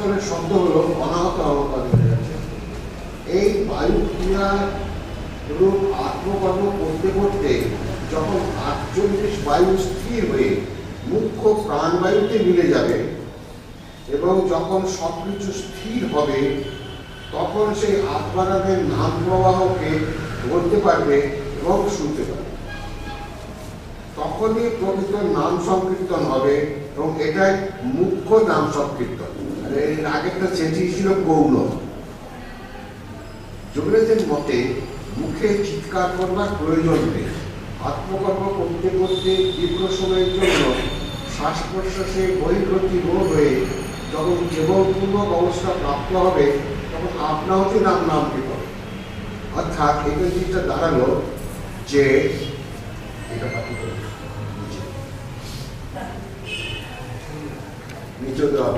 কণ্ঠস্থলের শব্দ হলো অনাহত অবতার হয়ে যাচ্ছে। এই বায়ু ক্রিয়া রূপ আত্মকর্ম করতে করতে যখন 48 বায়ু স্থির হয়ে মুখ্য প্রাণবায়ুতে মিলে যাবে এবং যখন সবকিছু স্থির হবে, তখন সেই আত্মারামের নাম প্রবাহকে বলতে পারবে এবং শুনতে পারবে। তখনই প্রকৃত নাম সংকীর্তন হবে এবং এটাই মুখ্য নাম সংকীর্তন। এর আগেরটা সেটি ছিল গৌণ। যোগীরাজের মতে মুখে চিৎকার করবার প্রয়োজন নেই। আত্মকর্ম করতে করতে দীর্ঘ সময়ের জন্য শ্বাস প্রশ্বাসে বহির্গতি রোধ হয়ে যখন কেবলপূর্বক অবস্থা প্রাপ্ত হবে, তখন আপনা হতে নাম হবে। অর্থাৎ এটা জিনিসটা দাঁড়ালো যে এটা বাকি নিচে দেওয়া